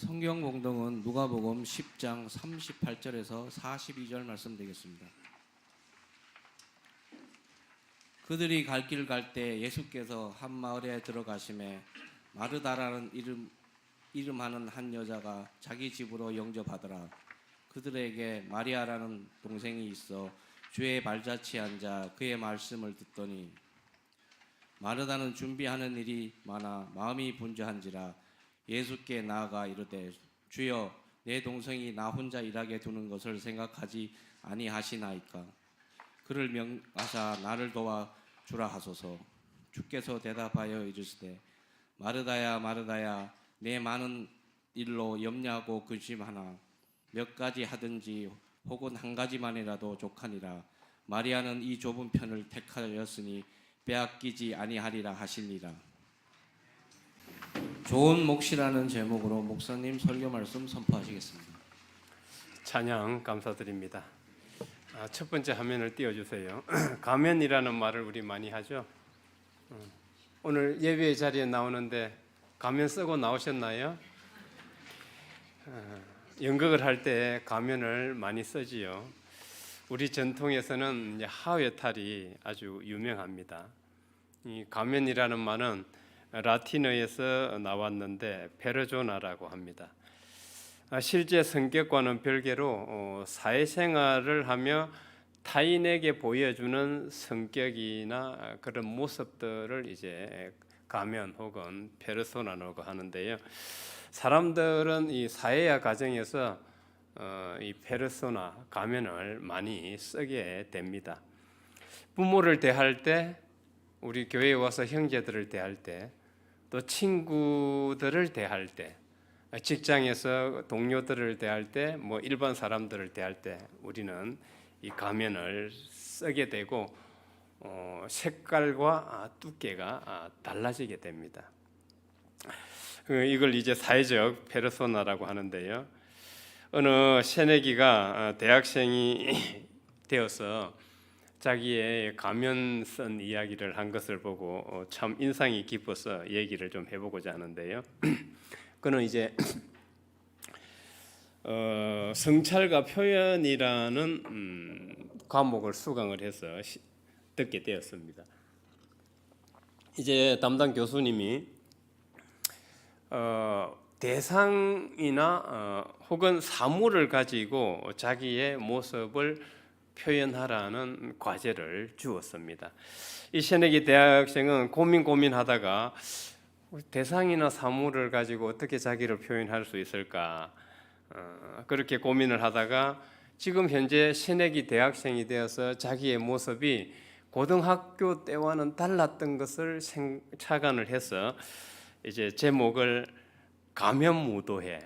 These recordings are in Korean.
성경 봉독은 누가복음 10장 38절에서 42절 말씀 되겠습니다. 그들이 갈 길 갈 때 예수께서 한 마을에 들어가심에 마르다라는 이름하는 한 여자가 자기 집으로 영접하더라. 그들에게 마리아라는 동생이 있어 주의 발자취에 앉아 그의 말씀을 듣더니 마르다는 준비하는 일이 많아 마음이 분주한지라 예수께 나아가 이르되 주여 내 동생이 나 혼자 일하게 두는 것을 생각하지 아니하시나이까. 그를 명하사 나를 도와주라 하소서. 주께서 대답하여 이르시되 마르다야 마르다야 내 많은 일로 염려하고 근심하나 몇 가지 하든지 혹은 한 가지만이라도 족하니라. 마리아는 이 좁은 편을 택하였으니 빼앗기지 아니하리라 하시니라. 좋은 몫이라는 제목으로 목사님 설교 말씀 선포하시겠습니다. 찬양 감사드립니다. 첫 번째 화면을 띄워주세요. 가면이라는 말을 우리 많이 하죠. 오늘 예배 자리에 나오는데 가면 쓰고 나오셨나요? 연극을 할 때 가면을 많이 쓰지요. 우리 전통에서는 이제 하회탈이 아주 유명합니다. 이 가면이라는 말은 라틴어에서 나왔는데 페르조나라고 합니다. 실제 성격과는 별개로 사회생활을 하며 타인에게 보여주는 성격이나 그런 모습들을 이제 가면 혹은 페르소나라고 하는데요. 사람들은 이 사회화 과정에서 이 페르소나 가면을 많이 쓰게 됩니다. 부모를 대할 때, 우리 교회에 와서 형제들을 대할 때, 또 친구들을 대할 때, 직장에서 동료들을 대할 때, 뭐 일반 사람들을 대할 때 우리는 이 가면을 쓰게 되고 색깔과 두께가 달라지게 됩니다. 이걸 이제 사회적 페르소나라고 하는데요. 어느 새내기가 대학생이 되어서 자기의 가면 쓴 이야기를 한 것을 보고 참 인상이 깊어서 얘기를 좀 해보고자 하는데요. 그는 이제 성찰과 표현이라는 과목을 수강을 해서 듣게 되었습니다. 이제 담당 교수님이 대상이나 혹은 사물을 가지고 자기의 모습을 표현하라는 과제를 주었습니다. 이 새내기 대학생은 고민하다가 대상이나 사물을 가지고 어떻게 자기를 표현할 수 있을까 그렇게 고민을 하다가 지금 현재 새내기 대학생이 되어서 자기의 모습이 고등학교 때와는 달랐던 것을 착안을 해서 이제 제목을 가면무도회,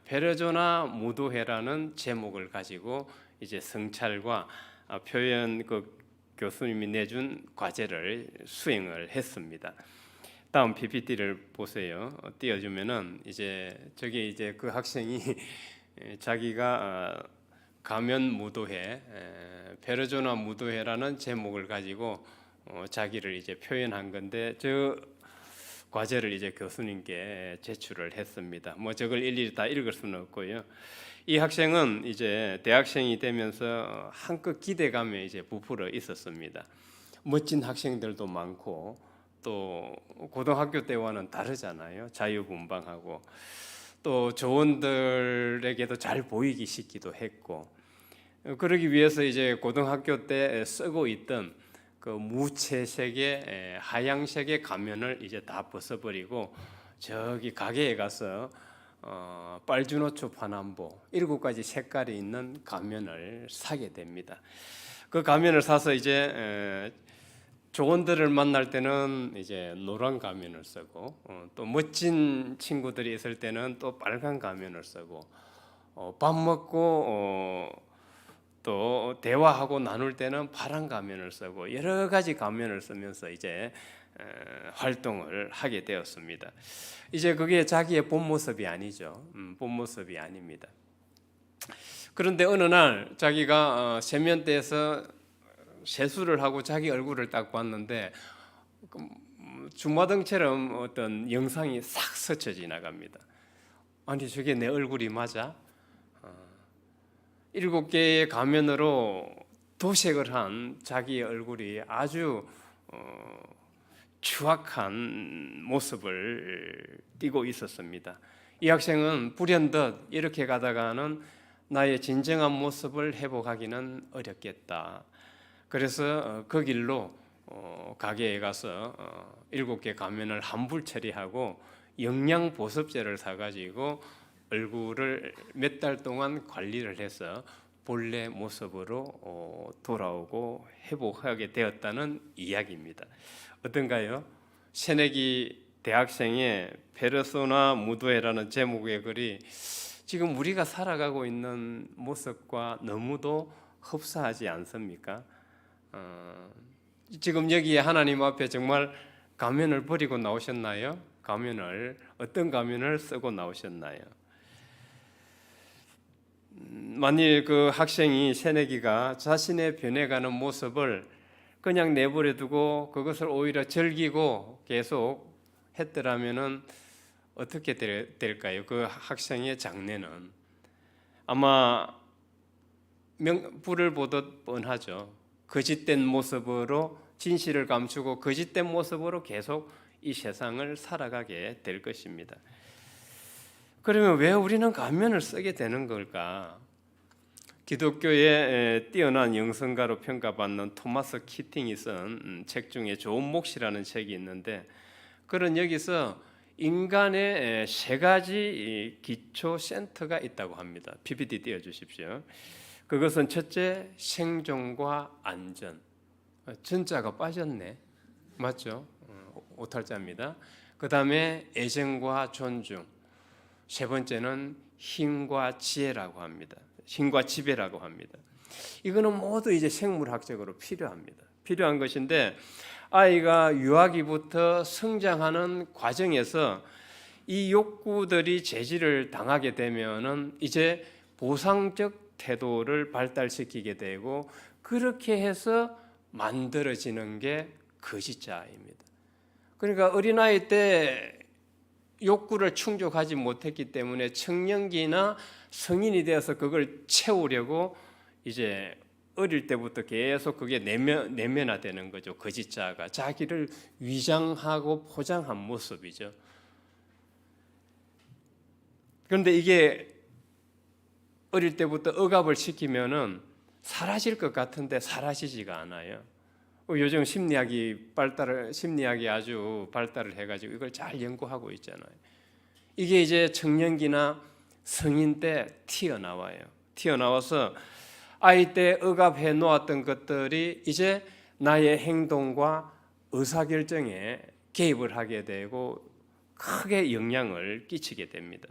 페르조나 무도회라는 제목을 가지고 이제 성찰과 표현 교수님이 내준 과제를 수행을 했습니다. 다음 PPT를 보세요. 띄워주면은 이제 저게 이제 그 학생이 자기가 가면 무도회, 페르조나 무도회라는 제목을 가지고 자기를 이제 표현한 건데 저 과제를 이제 교수님께 제출을 했습니다. 뭐 저걸 일일이 다 읽을 수는 없고요. 이 학생은 이제 대학생이 되면서 한껏 기대감에 이제 부풀어 있었습니다. 멋진 학생들도 많고 또 고등학교 때와는 다르잖아요. 자유분방하고 또 조원들에게도 잘 보이기 쉽기도 했고 그러기 위해서 이제 고등학교 때 쓰고 있던 그 무채색의 하양색의 가면을 이제 다 벗어버리고 저기 가게에 가서 빨주노초 파남보 7가지 색깔이 있는 가면을 사게 됩니다. 그 가면을 사서 이제 조원들을 만날 때는 이제 노란 가면을 쓰고 또 멋진 친구들이 있을 때는 또 빨간 가면을 쓰고 밥 먹고 또 대화하고 나눌 때는 파란 가면을 쓰고 여러 가지 가면을 쓰면서 이제 활동을 하게 되었습니다. 이제 그게 자기의 본 모습이 아니죠. 본 모습이 아닙니다. 그런데 어느 날 자기가 세면대에서 세수를 하고 자기 얼굴을 딱 봤는데 주마등처럼 어떤 영상이 싹 스쳐 지나갑니다. 아니 저게 내 얼굴이 맞아? 7개의 가면으로 도색을 한 자기의 얼굴이 아주 추악한 모습을 띠고 있었습니다. 이 학생은 불현듯 이렇게 가다가는 나의 진정한 모습을 회복하기는 어렵겠다. 그래서 그 길로 가게에 가서 7개 가면을 환불 처리하고 영양보습제를 사가지고 얼굴을 몇 달 동안 관리를 해서 본래 모습으로 돌아오고 회복하게 되었다는 이야기입니다. 어떤가요? 새내기 대학생의 페르소나 무도회라는 제목의 글이 지금 우리가 살아가고 있는 모습과 너무도 흡사하지 않습니까? 지금 여기에 하나님 앞에 정말 가면을 버리고 나오셨나요? 어떤 가면을 쓰고 나오셨나요? 만일 그 학생이 새내기가 자신의 변해가는 모습을 그냥 내버려 두고 그것을 오히려 즐기고 계속 했더라면은 어떻게 될까요? 그 학생의 장래는 아마 불을 보듯 뻔하죠. 거짓된 모습으로 진실을 감추고 거짓된 모습으로 계속 이 세상을 살아가게 될 것입니다. 그러면 왜 우리는 가면을 쓰게 되는 걸까? 기독교의 뛰어난 영성가로 평가받는 토마스 키팅이 쓴 책 중에 좋은 몫이라는 책이 있는데, 그런 여기서 인간의 3가지 기초 센터가 있다고 합니다. PPT 띄워주십시오. 그것은 첫째, 생존과 안전. 전자가 빠졌네. 맞죠? 오탈자입니다. 그 다음에 애정과 존중. 3번째는 힘과 지혜라고 합니다. 힘과 지배라고 합니다. 이거는 모두 이제 생물학적으로 필요합니다. 필요한 것인데 아이가 유아기부터 성장하는 과정에서 이 욕구들이 제지를 당하게 되면은 이제 보상적 태도를 발달시키게 되고 그렇게 해서 만들어지는 게 거짓자입니다. 그러니까 어린아이 때 욕구를 충족하지 못했기 때문에 청년기나 성인이 되어서 그걸 채우려고 이제 어릴 때부터 계속 그게 내면화되는 거죠. 거짓자가 자기를 위장하고 포장한 모습이죠. 그런데 이게 어릴 때부터 억압을 시키면은 사라질 것 같은데 사라지지가 않아요. 요즘 심리학이 아주 발달을 해가지고 이걸 잘 연구하고 있잖아요. 이게 이제 청년기나 성인 때 튀어나와요. 튀어나와서 아이 때 억압해 놓았던 것들이 이제 나의 행동과 의사결정에 개입을 하게 되고 크게 영향을 끼치게 됩니다.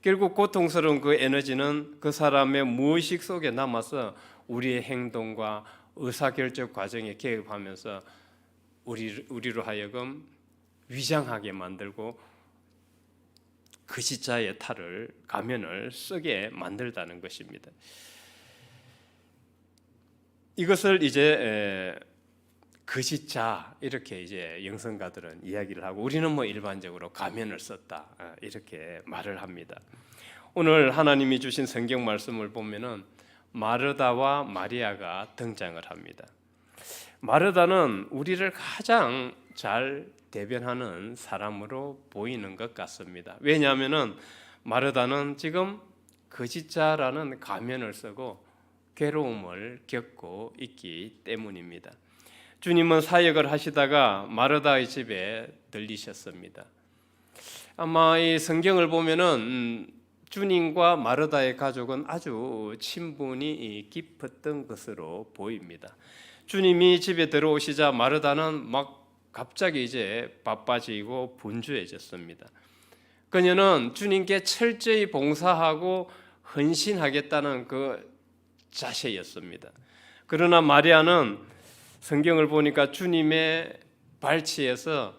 결국 고통스러운 그 에너지는 그 사람의 무의식 속에 남아서 우리의 행동과 의사결정 과정에 개입하면서 우리로 하여금 위장하게 만들고 거짓자의 가면을 쓰게 만들다는 것입니다. 이것을 이제 거짓자 이렇게 이제 영성가들은 이야기를 하고 우리는 뭐 일반적으로 가면을 썼다 이렇게 말을 합니다. 오늘 하나님이 주신 성경 말씀을 보면은 마르다와 마리아가 등장을 합니다. 마르다는 우리를 가장 잘 대변하는 사람으로 보이는 것 같습니다. 왜냐하면은 마르다는 지금 거짓자라는 가면을 쓰고 괴로움을 겪고 있기 때문입니다. 주님은 사역을 하시다가 마르다의 집에 들리셨습니다. 아마 이 성경을 보면은 주님과 마르다의 가족은 아주 친분이 깊었던 것으로 보입니다. 주님이 집에 들어오시자 마르다는 막 갑자기 이제 바빠지고 분주해졌습니다. 그녀는 주님께 철저히 봉사하고 헌신하겠다는 그 자세였습니다. 그러나 마리아는 성경을 보니까 주님의 발치에서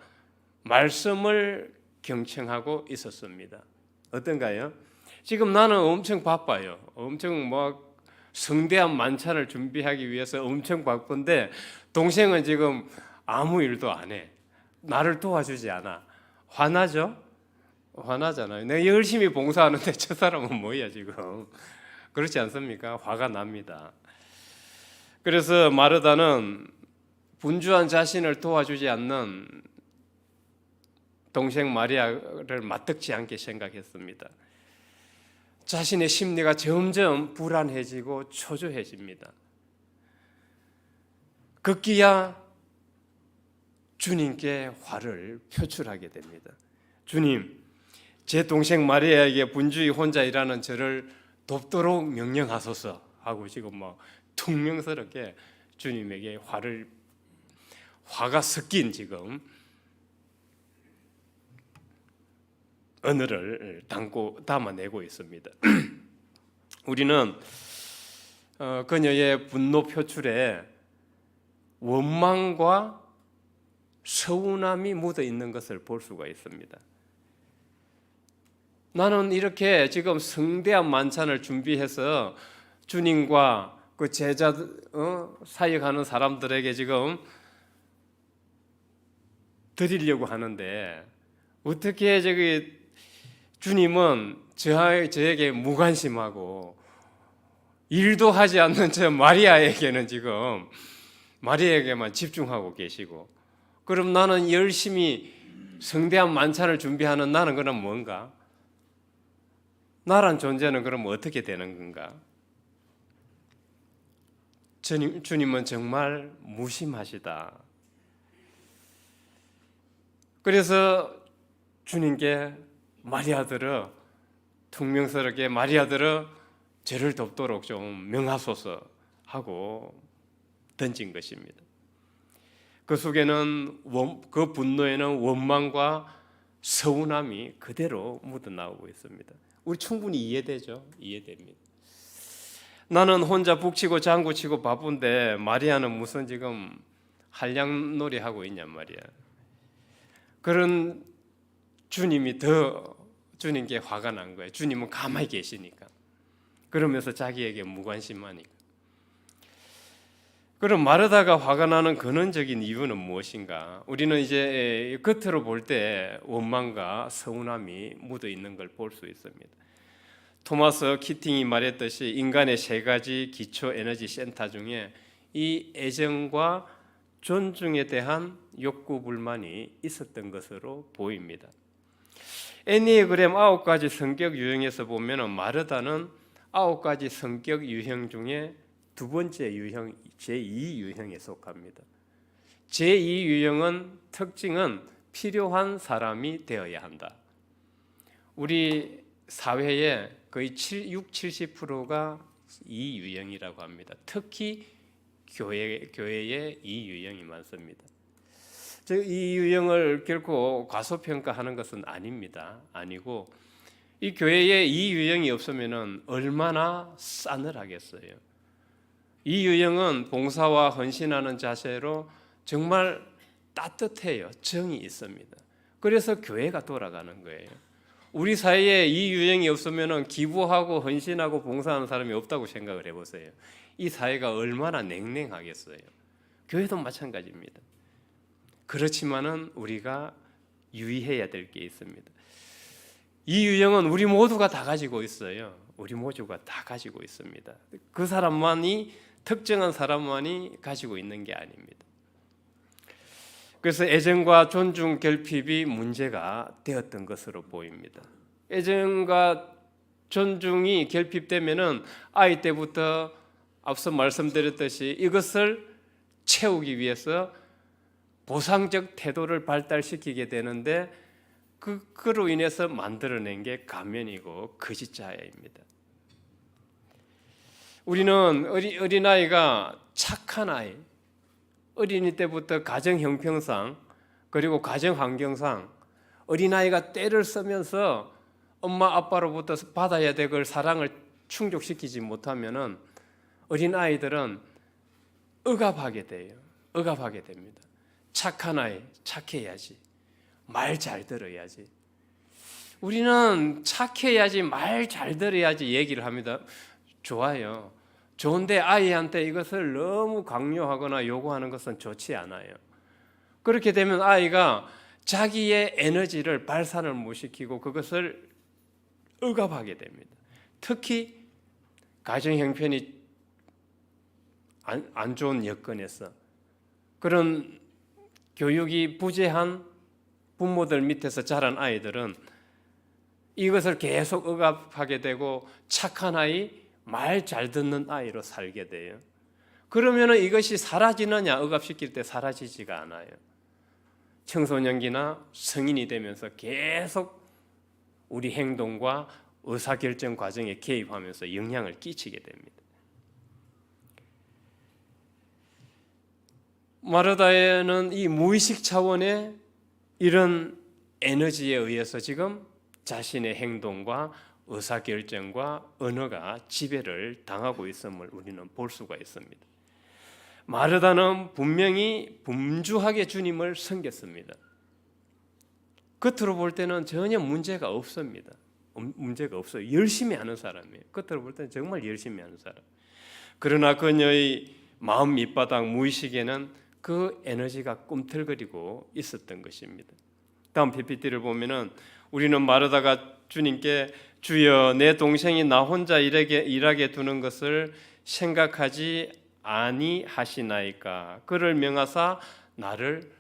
말씀을 경청하고 있었습니다. 어떤가요? 지금 나는 엄청 바빠요. 엄청 막 성대한 만찬을 준비하기 위해서 엄청 바쁜데 동생은 지금 아무 일도 안 해. 나를 도와주지 않아. 화나죠? 화나잖아요. 내가 열심히 봉사하는데 저 사람은 뭐야 지금. 그렇지 않습니까? 화가 납니다. 그래서 마르다는 분주한 자신을 도와주지 않는 동생 마리아를 맞닥지 않게 생각했습니다. 자신의 심리가 점점 불안해지고 초조해집니다. 급기야 주님께 화를 표출하게 됩니다. 주님, 제 동생 마리아에게 분주히 혼자 일하는 저를 돕도록 명령하소서 하고 지금 막 퉁명스럽게 주님에게 화가 섞인 지금 언어를 담아내고 있습니다. 우리는 그녀의 분노 표출에 원망과 서운함이 묻어 있는 것을 볼 수가 있습니다. 나는 이렇게 지금 성대한 만찬을 준비해서 주님과 그 제자 사역하는 사람들에게 지금 드리려고 하는데 어떻게 저기 주님은 저에게 무관심하고 일도 하지 않는 저 마리아에게는 지금 마리아에게만 집중하고 계시고, 그럼 나는 열심히 성대한 만찬을 준비하는 나는 그럼 뭔가? 나란 존재는 그럼 어떻게 되는 건가? 주님은 정말 무심하시다. 그래서 주님께 마리아들어 퉁명스럽게 마리아들어 저를 돕도록 좀 명하소서 하고 던진 것입니다. 그 속에는 그 분노에는 원망과 서운함이 그대로 묻어나오고 있습니다. 우리 충분히 이해되죠? 이해됩니다. 나는 혼자 북치고 장구치고 바쁜데 마리아는 무슨 지금 한량놀이 하고 있냔 말이야. 그런 주님이 더 주님께 화가 난 거예요. 주님은 가만히 계시니까. 그러면서 자기에게 무관심하니까. 그럼 마르다가 화가 나는 근원적인 이유는 무엇인가? 우리는 이제 겉으로 볼 때 원망과 서운함이 묻어 있는 걸 볼 수 있습니다. 토마스 키팅이 말했듯이 인간의 세 가지 기초 에너지 센터 중에 이 애정과 존중에 대한 욕구 불만이 있었던 것으로 보입니다. 애니에그램 9가지 성격 유형에서 보면 마르다는 9가지 성격 유형 중에 두 번째 유형 제2 유형에 속합니다. 제2 유형은 특징은 필요한 사람이 되어야 한다. 우리 사회의 거의 70%가 이 유형이라고 합니다. 특히 교회에 이 유형이 많습니다. 이 유형을 결코 과소평가하는 것은 아닙니다. 아니고 이 교회에 이 유형이 없으면 얼마나 싸늘하겠어요. 이 유형은 봉사와 헌신하는 자세로 정말 따뜻해요. 정이 있습니다. 그래서 교회가 돌아가는 거예요. 우리 사회에 이 유형이 없으면 기부하고 헌신하고 봉사하는 사람이 없다고 생각을 해보세요. 이 사회가 얼마나 냉랭하겠어요. 교회도 마찬가지입니다. 그렇지만은 우리가 유의해야 될 게 있습니다. 이 유형은 우리 모두가 다 가지고 있어요. 우리 모두가 다 가지고 있습니다. 그 사람만이 특정한 사람만이 가지고 있는 게 아닙니다. 그래서 애정과 존중 결핍이 문제가 되었던 것으로 보입니다. 애정과 존중이 결핍되면은 아이 때부터 앞서 말씀드렸듯이 이것을 채우기 위해서 보상적 태도를 발달시키게 되는데 그로 인해서 만들어낸 게 가면이고 거짓자야입니다. 우리는 어린아이가 착한 아이, 어린이 때부터 가정 형평상 그리고 가정 환경상 어린아이가 때를 쓰면서 엄마 아빠로부터 받아야 될 걸 사랑을 충족시키지 못하면은 어린아이들은 억압하게 돼요. 억압하게 됩니다. 착한 아이, 착해야지. 말 잘 들어야지. 우리는 착해야지, 말 잘 들어야지 얘기를 합니다. 좋아요. 좋은데 아이한테 이것을 너무 강요하거나 요구하는 것은 좋지 않아요. 그렇게 되면 아이가 자기의 에너지를 발산을 못 시키고 그것을 억압하게 됩니다. 특히 가정 형편이 안 좋은 여건에서 그런 교육이 부재한 부모들 밑에서 자란 아이들은 이것을 계속 억압하게 되고 착한 아이, 말 잘 듣는 아이로 살게 돼요. 그러면 이것이 사라지느냐? 억압시킬 때 사라지지가 않아요. 청소년기나 성인이 되면서 계속 우리 행동과 의사결정 과정에 개입하면서 영향을 끼치게 됩니다. 마르다에는 이 무의식 차원의 이런 에너지에 의해서 지금 자신의 행동과 의사결정과 언어가 지배를 당하고 있음을 우리는 볼 수가 있습니다. 마르다는 분명히 분주하게 주님을 섬겼습니다. 겉으로 볼 때는 전혀 문제가 없습니다. 문제가 없어요. 열심히 하는 사람이에요. 겉으로 볼 때는 정말 열심히 하는 사람. 그러나 그녀의 마음 밑바닥 무의식에는 그 에너지가 꿈틀거리고 있었던 것입니다. 다음 PPT를 보면은 우리는 마르다가 주님께 주여 내 동생이 나 혼자 일하게 두는 것을 생각하지 아니하시나이까 그를 명하사 나를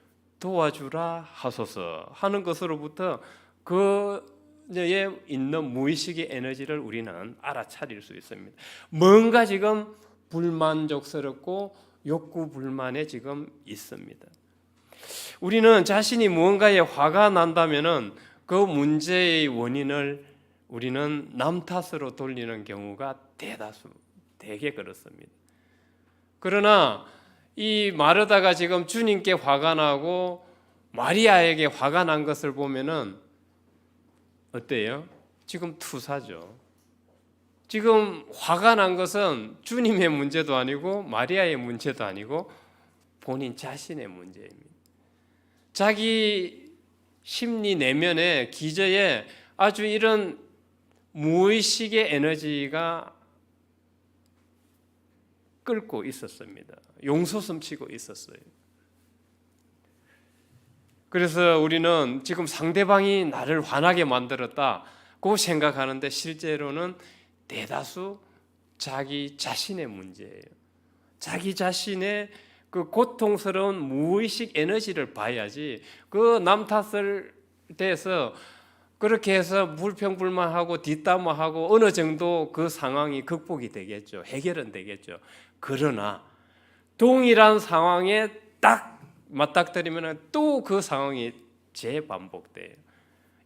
도와주라 하소서 하는 것으로부터 그에 있는 무의식의 에너지를 우리는 알아차릴 수 있습니다. 뭔가 지금 불만족스럽고 욕구 불만에 지금 있습니다. 우리는 자신이 무언가에 화가 난다면은 그 문제의 원인을 우리는 남 탓으로 돌리는 경우가 대개 그렇습니다. 그러나 이 마르다가 지금 주님께 화가 나고 마리아에게 화가 난 것을 보면은 어때요? 지금 투사죠. 지금 화가 난 것은 주님의 문제도 아니고 마리아의 문제도 아니고 본인 자신의 문제입니다. 자기 심리 내면의 기저에 아주 이런 무의식의 에너지가 끓고 있었습니다. 용솟음치고 있었어요. 그래서 우리는 지금 상대방이 나를 화나게 만들었다고 생각하는데 실제로는 대다수 자기 자신의 문제예요. 자기 자신의 그 고통스러운 무의식 에너지를 봐야지 그 남 탓을 대해서 그렇게 해서 불평불만하고 뒷담화하고 어느 정도 그 상황이 극복이 되겠죠. 해결은 되겠죠. 그러나 동일한 상황에 딱 맞닥뜨리면 또 그 상황이 재반복돼요.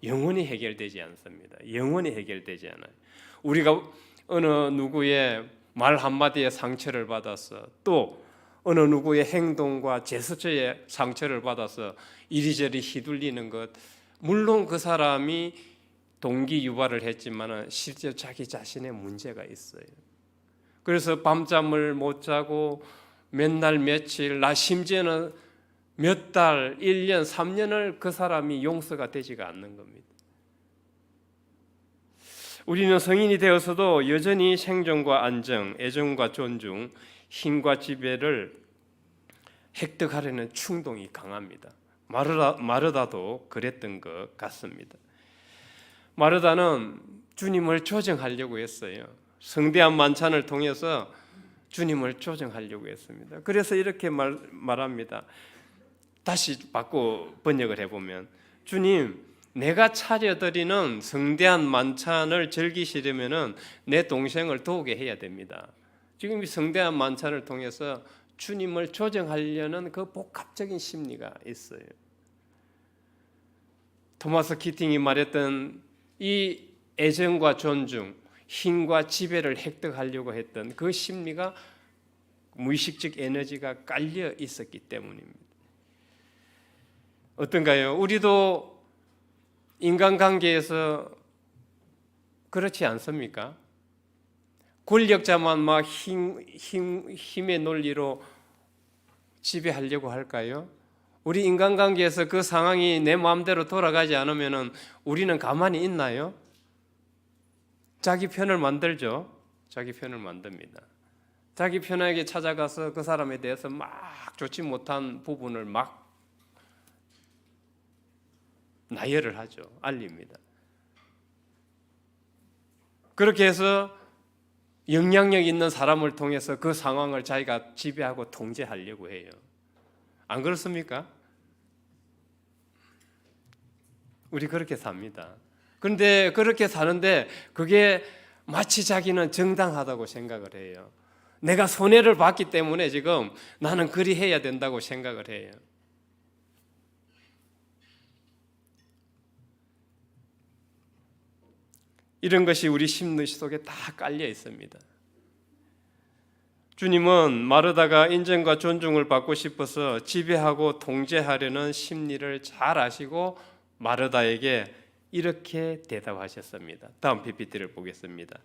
영원히 해결되지 않습니다. 영원히 해결되지 않아요. 우리가 어느 누구의 말 한마디에 상처를 받아서 또 어느 누구의 행동과 제스처에 상처를 받아서 이리저리 휘둘리는 것, 물론 그 사람이 동기 유발을 했지만 실제 자기 자신의 문제가 있어요. 그래서 밤잠을 못 자고 몇 날 며칠, 심지어는 몇 달, 1년, 3년을 그 사람이 용서가 되지가 않는 겁니다. 우리는 성인이 되어서도 여전히 생존과 안정, 애정과 존중, 힘과 지배를 획득하려는 충동이 강합니다. 마르다도 그랬던 것 같습니다. 마르다는 주님을 조정하려고 했어요. 성대한 만찬을 통해서 주님을 조정하려고 했습니다. 그래서 이렇게 말합니다. 다시 바꿔 번역을 해보면 주님, 내가 차려드리는 성대한 만찬을 즐기시려면 내 동생을 도우게 해야 됩니다. 지금 이 성대한 만찬을 통해서 주님을 조정하려는 그 복합적인 심리가 있어요. 토마스 키팅이 말했던 이 애정과 존중, 힘과 지배를 획득하려고 했던 그 심리가 무의식적 에너지가 깔려 있었기 때문입니다. 어떤가요? 우리도 인간관계에서 그렇지 않습니까? 권력자만 막 힘의 논리로 지배하려고 할까요? 우리 인간관계에서 그 상황이 내 마음대로 돌아가지 않으면 우리는 가만히 있나요? 자기 편을 만들죠. 자기 편을 만듭니다. 자기 편에게 찾아가서 그 사람에 대해서 막 좋지 못한 부분을 막 나열을 하죠. 알립니다. 그렇게 해서 영향력 있는 사람을 통해서 그 상황을 자기가 지배하고 통제하려고 해요. 안 그렇습니까? 우리 그렇게 삽니다. 그런데 그렇게 사는데 그게 마치 자기는 정당하다고 생각을 해요. 내가 손해를 봤기 때문에 지금 나는 그리 해야 된다고 생각을 해요. 이런 것이 우리 심리 속에 다 깔려 있습니다. 주님은 마르다가 인정과 존중을 받고 싶어서 지배하고 통제하려는 심리를 잘 아시고 마르다에게 이렇게 대답하셨습니다. 다음 PPT를 보겠습니다.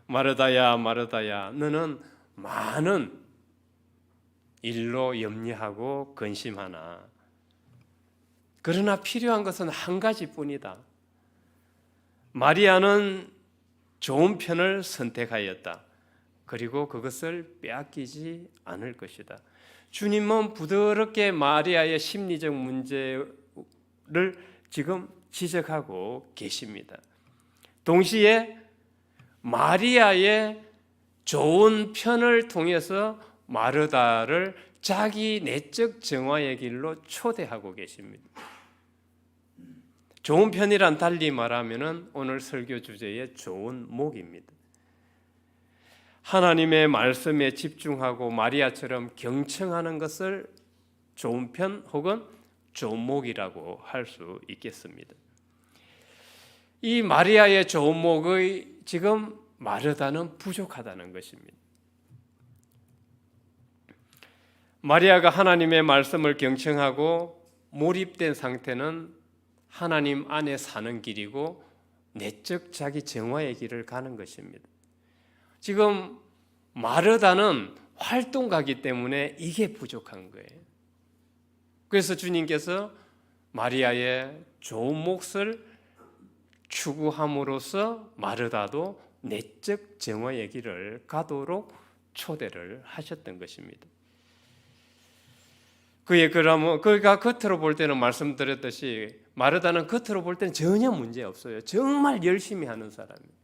마르다야, 마르다야, 너는 많은 일로 염려하고 근심하나 그러나 필요한 것은 한 가지뿐이다. 마리아는 좋은 편을 선택하였다. 그리고 그것을 빼앗기지 않을 것이다. 주님은 부드럽게 마리아의 심리적 문제를 지금 지적하고 계십니다. 동시에 마리아의 좋은 편을 통해서 마르다를 자기 내적 정화의 길로 초대하고 계십니다. 좋은 편이란 달리 말하면 오늘 설교 주제의 좋은 목입니다. 하나님의 말씀에 집중하고 마리아처럼 경청하는 것을 좋은 편 혹은 좋은 목이라고 할 수 있겠습니다. 이 마리아의 좋은 목의 지금 마르다는 부족하다는 것입니다. 마리아가 하나님의 말씀을 경청하고 몰입된 상태는 하나님 안에 사는 길이고 내적 자기 정화의 길을 가는 것입니다. 지금 마르다는 활동가이기 때문에 이게 부족한 거예요. 그래서 주님께서 마리아의 좋은 몫을 추구함으로써 마르다도 내적 정화의 길을 가도록 초대를 하셨던 것입니다. 그가 겉으로 볼 때는 말씀드렸듯이 마르다는 겉으로 볼 때는 전혀 문제 없어요. 정말 열심히 하는 사람이에요.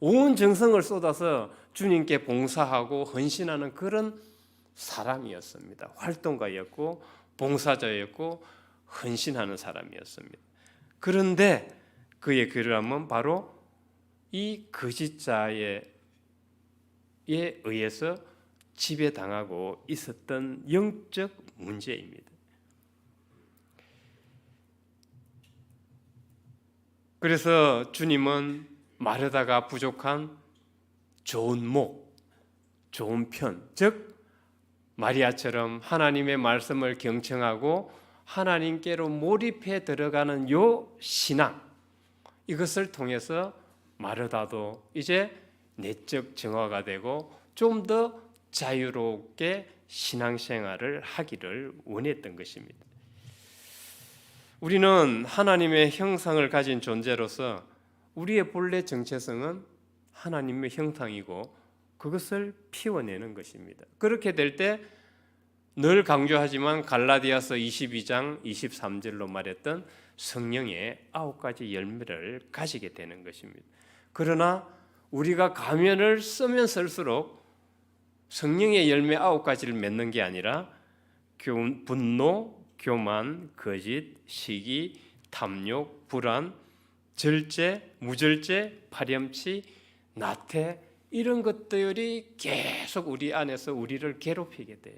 온 정성을 쏟아서 주님께 봉사하고 헌신하는 그런 사람이었습니다. 활동가였고 봉사자였고 헌신하는 사람이었습니다. 그런데 그의 그러함은 바로 이 거짓자에 의해서 지배당하고 있었던 영적 문제입니다. 그래서 주님은 마르다가 부족한 좋은 목, 좋은 편, 즉 마리아처럼 하나님의 말씀을 경청하고 하나님께로 몰입해 들어가는 요 신앙, 이것을 통해서 마르다도 이제 내적 정화가 되고 좀 더 자유롭게 신앙생활을 하기를 원했던 것입니다. 우리는 하나님의 형상을 가진 존재로서 우리의 본래 정체성은 하나님의 형상이고 그것을 피워내는 것입니다. 그렇게 될 때 늘 강조하지만 갈라디아서 22장 23절로 말했던 성령의 9가지 열매를 가지게 되는 것입니다. 그러나 우리가 가면을 쓰면 쓸수록 성령의 열매 9가지를 맺는 게 아니라 분노, 교만, 거짓, 시기, 탐욕, 불안, 절제, 무절제, 파렴치, 나태, 이런 것들이 계속 우리 안에서 우리를 괴롭히게 돼요.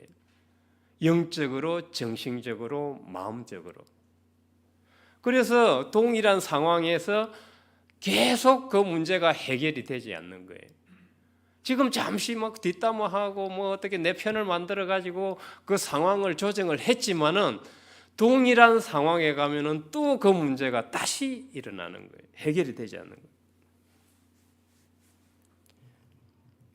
영적으로, 정신적으로, 마음적으로. 그래서 동일한 상황에서 계속 그 문제가 해결이 되지 않는 거예요. 지금 잠시 막 뒷담화하고 뭐 어떻게 내 편을 만들어 가지고 그 상황을 조정을 했지만은 동일한 상황에 가면은 또 그 문제가 다시 일어나는 거예요. 해결이 되지 않는 거예요.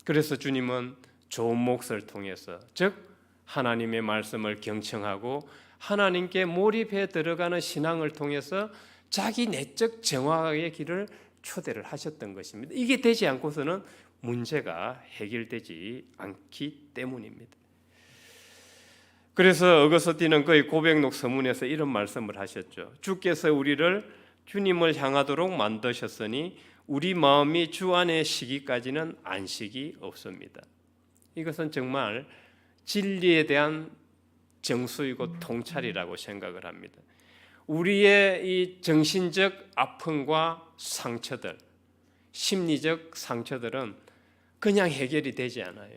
그래서 주님은 좋은 몫을 통해서, 즉 하나님의 말씀을 경청하고 하나님께 몰입해 들어가는 신앙을 통해서 자기 내적 정화의 길을 초대를 하셨던 것입니다. 이게 되지 않고서는 문제가 해결되지 않기 때문입니다. 그래서 어거스틴은 그의 고백록 서문에서 이런 말씀을 하셨죠. 주께서 우리를 주님을 향하도록 만드셨으니 우리 마음이 주 안에 쉬기까지는 안식이 없습니다. 이것은 정말 진리에 대한 정수이고 통찰이라고 생각을 합니다. 우리의 이 정신적 아픔과 상처들, 심리적 상처들은 그냥 해결이 되지 않아요.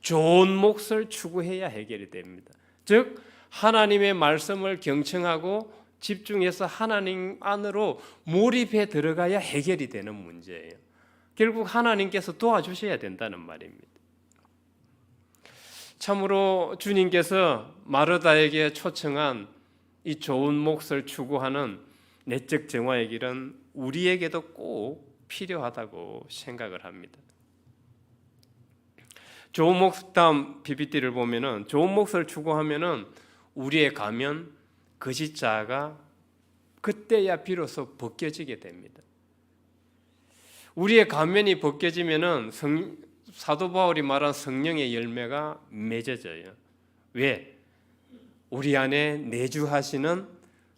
좋은 몫을 추구해야 해결이 됩니다. 즉 하나님의 말씀을 경청하고 집중해서 하나님 안으로 몰입해 들어가야 해결이 되는 문제예요. 결국 하나님께서 도와주셔야 된다는 말입니다. 참으로 주님께서 마르다에게 초청한 이 좋은 몫을 추구하는 내적 정화의 길은 우리에게도 꼭 필요하다고 생각을 합니다. 좋은 몫 다음 PPT를 보면은 좋은 몫을 추구하면은 우리의 가면 거짓 자아가 그때야 비로소 벗겨지게 됩니다. 우리의 가면이 벗겨지면은 사도 바울이 말한 성령의 열매가 맺어져요. 왜? 우리 안에 내주하시는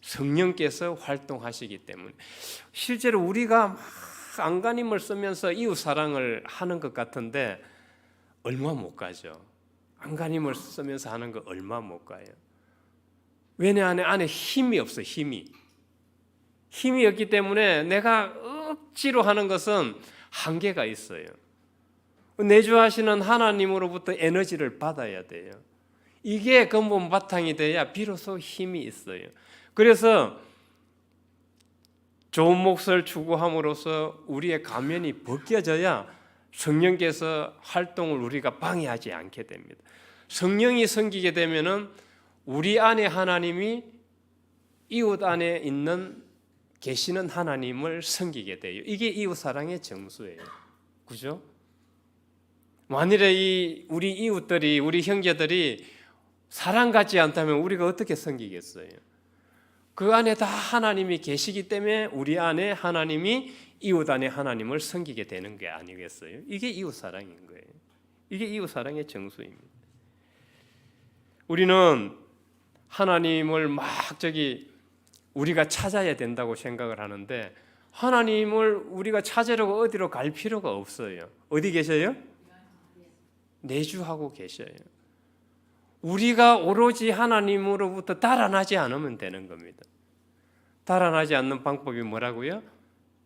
성령께서 활동하시기 때문에. 실제로 우리가 막 안간힘을 쓰면서 이웃 사랑을 하는 것 같은데 얼마 못 가죠. 안간힘을 쓰면서 하는 거 얼마 못 가요. 왜 내 안에 힘이 없어. 힘이 없기 때문에 내가 억지로 하는 것은 한계가 있어요. 내주하시는 하나님으로부터 에너지를 받아야 돼요. 이게 근본 바탕이 돼야 비로소 힘이 있어요. 그래서 좋은 몫을 추구함으로써 우리의 가면이 벗겨져야 성령께서 활동을 우리가 방해하지 않게 됩니다. 성령이 섬기게 되면은 우리 안에 하나님이 이웃 안에 있는 계시는 하나님을 섬기게 돼요. 이게 이웃 사랑의 정수예요. 그죠? 만일에 우리 이웃들이, 우리 형제들이 사랑받지 않다면 우리가 어떻게 섬기겠어요? 그 안에 다 하나님이 계시기 때문에 우리 안에 하나님이 이웃 안에 하나님을 섬기게 되는 게 아니겠어요? 이게 이웃 사랑인 거예요. 이게 이웃 사랑의 정수입니다. 우리는 하나님을 우리가 찾아야 된다고 생각을 하는데 하나님을 우리가 찾으려고 어디로 갈 필요가 없어요. 어디 계셔요? 내주하고 계셔요. 우리가 오로지 하나님으로부터 달아나지 않으면 되는 겁니다. 달아나지 않는 방법이 뭐라고요?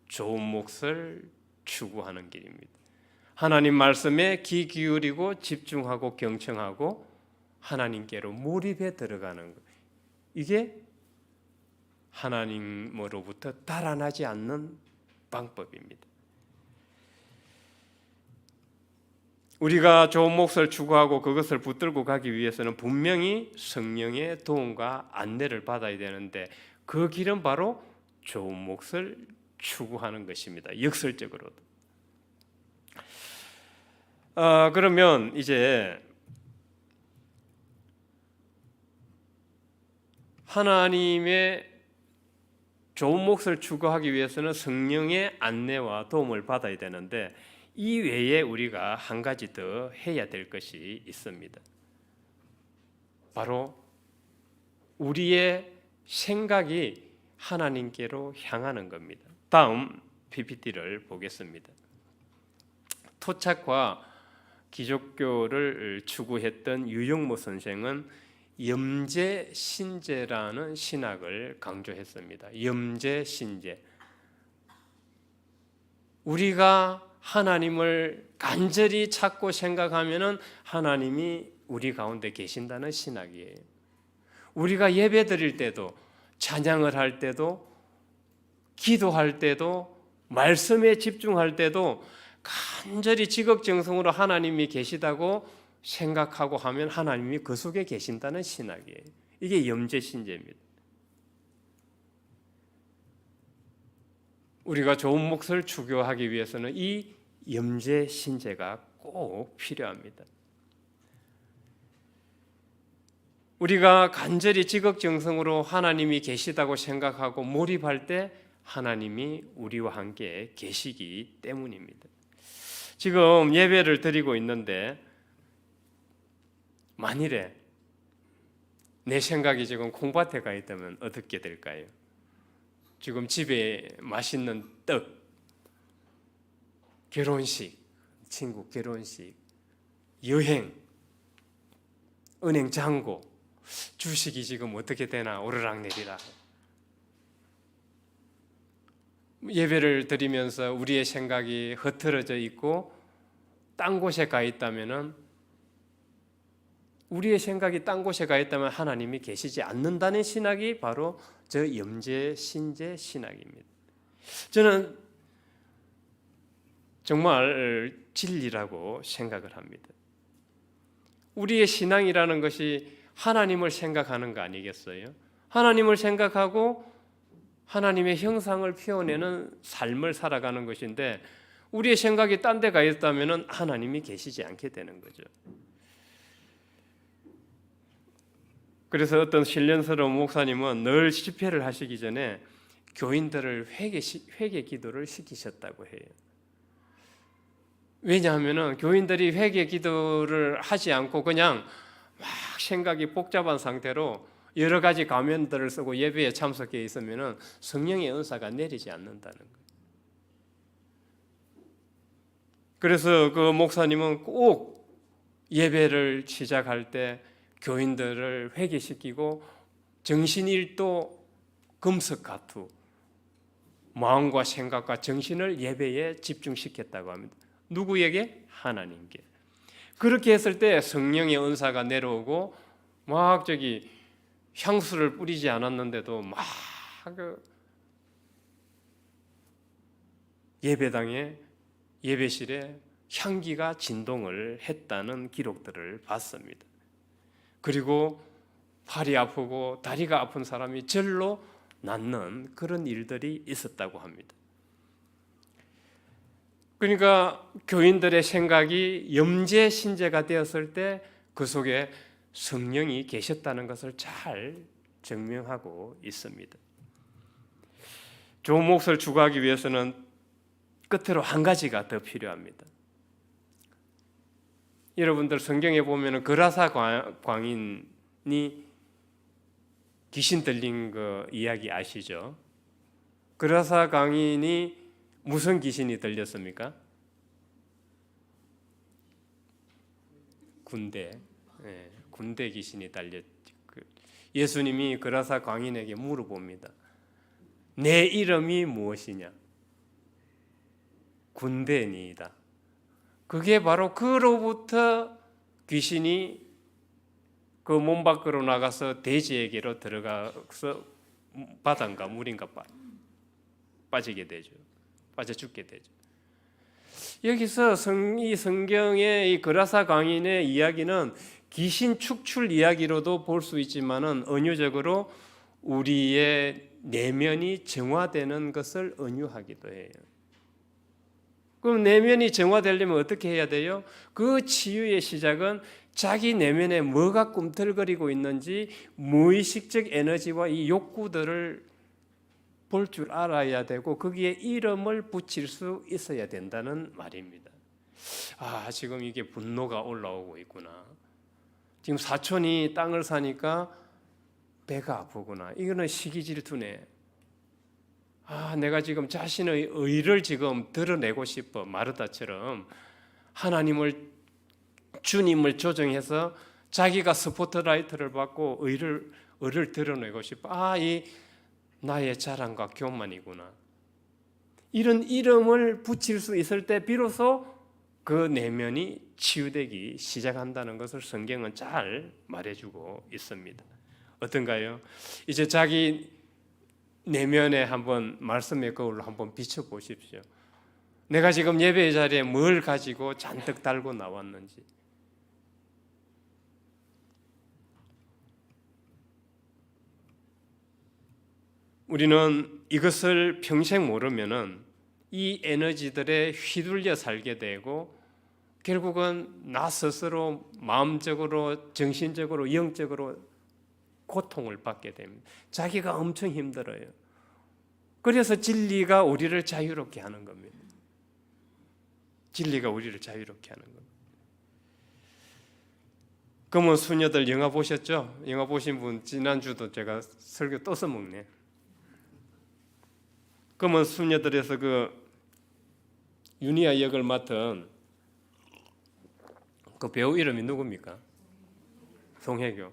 좋은 몫을 추구하는 길입니다. 하나님 말씀에 귀 기울이고 집중하고 경청하고 하나님께로 몰입해 들어가는 것. 이게 하나님으로부터 달아나지 않는 방법입니다. 우리가 좋은 몫을 추구하고 그것을 붙들고 가기 위해서는 분명히 성령의 도움과 안내를 받아야 되는데 그 길은 바로 좋은 몫을 추구하는 것입니다. 역설적으로도. 그러면 이제 하나님의 좋은 몫을 추구하기 위해서는 성령의 안내와 도움을 받아야 되는데 이 외에 우리가 한 가지 더 해야 될 것이 있습니다. 바로 우리의 생각이 하나님께로 향하는 겁니다. 다음 PPT를 보겠습니다. 토착과 기독교를 추구했던 유영모 선생은 염제신제라는 신학을 강조했습니다. 염제신제. 우리가 하나님을 간절히 찾고 생각하면은 하나님이 우리 가운데 계신다는 신학이에요. 우리가 예배 드릴 때도 찬양을 할 때도 기도할 때도 말씀에 집중할 때도 간절히 지극정성으로 하나님이 계시다고 생각하고 하면 하나님이 그 속에 계신다는 신학이에요. 이게 염제신제입니다. 우리가 좋은 몫을 추구하기 위해서는 이 염제신제가 꼭 필요합니다. 우리가 간절히 지극정성으로 하나님이 계시다고 생각하고 몰입할 때 하나님이 우리와 함께 계시기 때문입니다. 지금 예배를 드리고 있는데 만일에 내 생각이 지금 콩밭에 가 있다면 어떻게 될까요? 지금 집에 맛있는 떡, 결혼식, 친구 결혼식, 여행, 은행 잔고, 주식이 지금 어떻게 되나 오르락내리락. 예배를 드리면서 우리의 생각이 흐트러져 있고 딴 곳에 가 있다면은, 우리의 생각이 딴 곳에 가 있다면 하나님이 계시지 않는다는 신학이 바로 저 염제 신제 신학입니다. 저는 정말 진리라고 생각을 합니다. 우리의 신앙이라는 것이 하나님을 생각하는 거 아니겠어요? 하나님을 생각하고 하나님의 형상을 표현하는 삶을 살아가는 것인데, 우리의 생각이 딴 데 가 있다면 하나님이 계시지 않게 되는 거죠. 그래서 어떤 신령스러운 목사님은 늘 집회를 하시기 전에 교인들을 회개 기도를 시키셨다고 해요. 왜냐하면 교인들이 회개 기도를 하지 않고 그냥 막 생각이 복잡한 상태로 여러 가지 가면들을 쓰고 예배에 참석해 있으면 성령의 은사가 내리지 않는다는 거예요. 그래서 그 목사님은 꼭 예배를 시작할 때 교인들을 회개시키고 정신일도 금석가투, 마음과 생각과 정신을 예배에 집중시켰다고 합니다. 누구에게? 하나님께. 그렇게 했을 때 성령의 은사가 내려오고 막 향수를 뿌리지 않았는데도 막 예배당에, 예배실에 향기가 진동을 했다는 기록들을 봤습니다. 그리고 팔이 아프고 다리가 아픈 사람이 절로 낫는 그런 일들이 있었다고 합니다. 그러니까 교인들의 생각이 염제 신제가 되었을 때 그 속에 성령이 계셨다는 것을 잘 증명하고 있습니다. 좋은 몫을 추구하기 위해서는 끝으로 한 가지가 더 필요합니다. 여러분들 성경에 보면 그라사 광인이 귀신 들린 그 이야기 아시죠? 그라사 광인이 무슨 귀신이 들렸습니까? 군대 귀신이 달렸. 예수님이 그라사 광인에게 물어봅니다. 내 이름이 무엇이냐? 군대니이다. 그게 바로 그로부터 귀신이 그 몸 밖으로 나가서 돼지에게로 들어가서 바다인가 물인가 빠지게 되죠. 빠져 죽게 되죠. 여기서 이 성경의 이 그라사 광인의 이야기는 귀신 축출 이야기로도 볼 수 있지만은 은유적으로 우리의 내면이 정화되는 것을 은유하기도 해요. 그럼 내면이 정화되려면 어떻게 해야 돼요? 그 치유의 시작은 자기 내면에 뭐가 꿈틀거리고 있는지 무의식적 에너지와 이 욕구들을 볼 줄 알아야 되고 거기에 이름을 붙일 수 있어야 된다는 말입니다. 지금 이게 분노가 올라오고 있구나. 지금 사촌이 땅을 사니까 배가 아프구나. 이거는 시기 질투네. 내가 지금 자신의 의를 지금 드러내고 싶어. 마르다처럼 하나님을, 주님을 조정해서 자기가 스포트라이트를 받고 의를 드러내고 싶어. 이 나의 자랑과 교만이구나. 이런 이름을 붙일 수 있을 때 비로소 그 내면이 치유되기 시작한다는 것을 성경은 잘 말해주고 있습니다. 어떤가요? 이제 자기 내면에 한번 말씀의 거울로 한번 비춰보십시오. 내가 지금 예배의 자리에 뭘 가지고 잔뜩 달고 나왔는지. 우리는 이것을 평생 모르면은 이 에너지들에 휘둘려 살게 되고 결국은 나 스스로 마음적으로, 정신적으로, 영적으로 고통을 받게 됩니다. 자기가 엄청 힘들어요. 그래서 진리가 우리를 자유롭게 하는 겁니다. 진리가 우리를 자유롭게 하는 겁니다. 검은 수녀들 영화 보셨죠? 영화 보신 분 지난주도 제가 설교 또 써먹네. 검은 수녀들에서 그 유니아 역을 맡은 그 배우 이름이 누굽니까? 송혜교.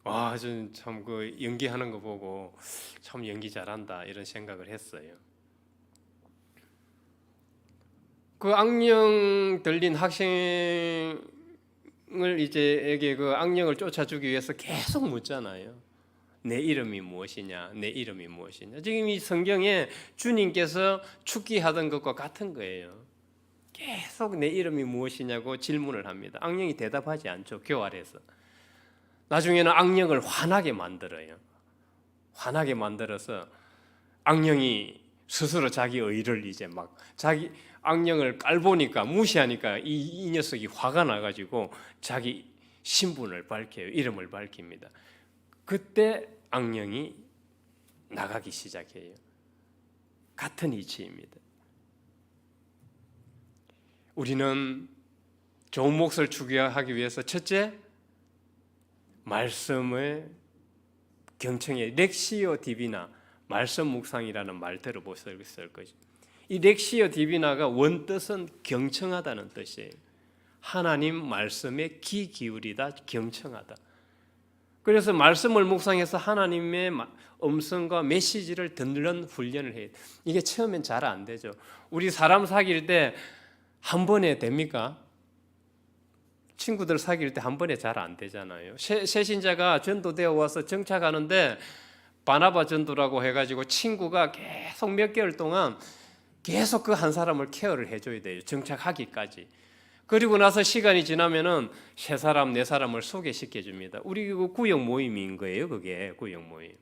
와, 저는 참 그 연기하는 거 보고 참 연기 잘한다 이런 생각을 했어요. 그 악령 들린 학생을 이제에게 그 악령을 쫓아주기 위해서 계속 묻잖아요. 내 이름이 무엇이냐? 내 이름이 무엇이냐? 지금 이 성경에 주님께서 축기하던 것과 같은 거예요. 계속 내 이름이 무엇이냐고 질문을 합니다. 악령이 대답하지 않죠. 교활해서. 나중에는 악령을 화나게 만들어요. 화나게 만들어서 악령이 스스로 자기 의를 이제 막 자기 악령을 깔보니까 무시하니까 이 녀석이 화가 나가지고 자기 신분을 밝혀요. 이름을 밝힙니다. 그때 악령이 나가기 시작해요. 같은 이치입니다. 우리는 좋은 몫을 추구하기 위해서 첫째, 말씀을 경청해 렉시오 디비나 말씀 묵상이라는 말 들어보셨을 거죠. 이 렉시오 디비나가 원뜻은 경청하다는 뜻이에요. 하나님 말씀에 귀 기울이다, 경청하다. 그래서 말씀을 묵상해서 하나님의 음성과 메시지를 듣는 훈련을 해요. 이게 처음엔 잘 안 되죠. 우리 사람 사귈 때 한 번에 됩니까? 친구들 사귈 때 한 번에 잘 안 되잖아요. 새신자가 전도되어 와서 정착하는데 바나바 전도라고 해가지고 친구가 계속 몇 개월 동안 계속 그 한 사람을 케어를 해줘야 돼요. 정착하기까지. 그리고 나서 시간이 지나면은 세 사람, 네 사람을 소개시켜 줍니다. 우리 구역 모임인 거예요. 그게 구역 모임.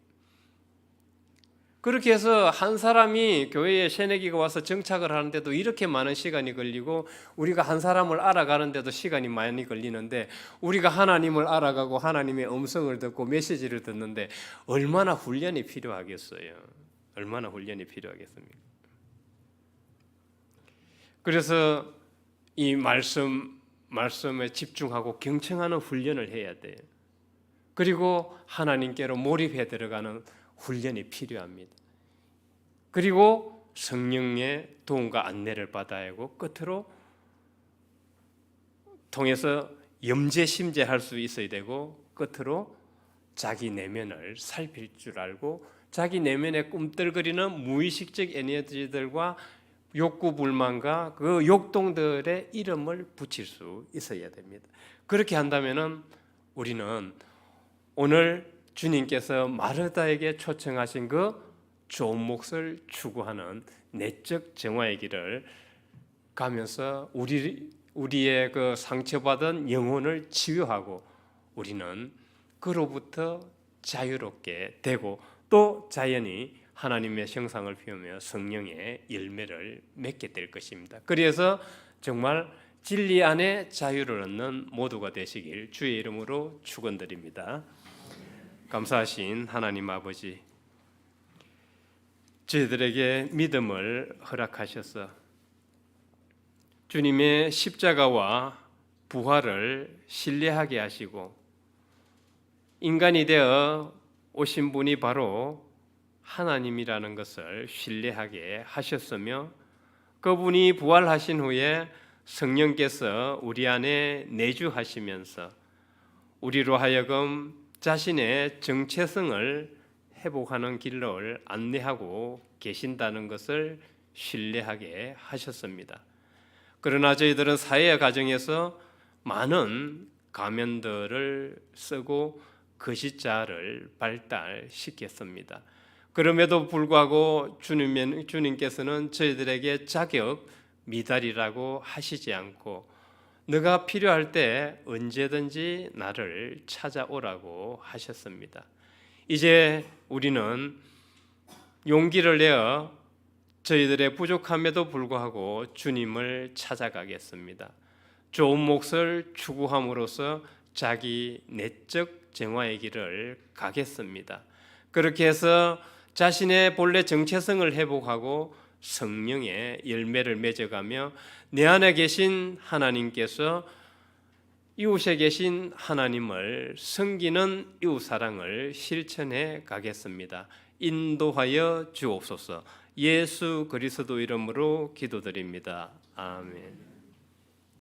그렇게 해서 한 사람이 교회에 새내기가 와서 정착을 하는데도 이렇게 많은 시간이 걸리고 우리가 한 사람을 알아가는데도 시간이 많이 걸리는데 우리가 하나님을 알아가고 하나님의 음성을 듣고 메시지를 듣는데 얼마나 훈련이 필요하겠어요. 얼마나 훈련이 필요하겠습니까? 그래서 이 말씀에 집중하고 경청하는 훈련을 해야 돼요. 그리고 하나님께로 몰입해 들어가는 훈련이 필요합니다. 그리고 성령의 도움과 안내를 받아야 하고 끝으로 통해서 염제심제할 수 있어야 되고 끝으로 자기 내면을 살필 줄 알고 자기 내면에 꿈틀거리는 무의식적 에너지들과 욕구 불만과 그 욕동들의 이름을 붙일 수 있어야 됩니다. 그렇게 한다면은 우리는 오늘 주님께서 마르다에게 초청하신 그 좋은 몫을 추구하는 내적 정화의 길을 가면서 우리의 그 상처받은 영혼을 치유하고 우리는 그로부터 자유롭게 되고 또 자연히 하나님의 형상을 피우며 성령의 열매를 맺게 될 것입니다. 그래서 정말 진리 안에 자유를 얻는 모두가 되시길 주의 이름으로 축원드립니다. 감사하신 하나님 아버지, 저희들에게 믿음을 허락하셔서 주님의 십자가와 부활을 신뢰하게 하시고 인간이 되어 오신 분이 바로 하나님이라는 것을 신뢰하게 하셨으며 그분이 부활하신 후에 성령께서 우리 안에 내주하시면서 우리로 하여금 자신의 정체성을 회복하는 길을 안내하고 계신다는 것을 신뢰하게 하셨습니다. 그러나 저희들은 사회 과정에서 많은 가면들을 쓰고 거짓자를 발달시켰습니다. 그럼에도 불구하고 주님께서는 저희들에게 자격 미달이라고 하시지 않고 너가 필요할 때 언제든지 나를 찾아오라고 하셨습니다. 이제 우리는 용기를 내어 저희들의 부족함에도 불구하고 주님을 찾아가겠습니다. 좋은 몫을 추구함으로써 자기 내적 정화의 길을 가겠습니다. 그렇게 해서 자신의 본래 정체성을 회복하고 성령의 열매를 맺어가며 내 안에 계신 하나님께서 이웃에 계신 하나님을 섬기는 이웃 사랑을 실천해 가겠습니다. 인도하여 주옵소서. 예수 그리스도 이름으로 기도드립니다. 아멘.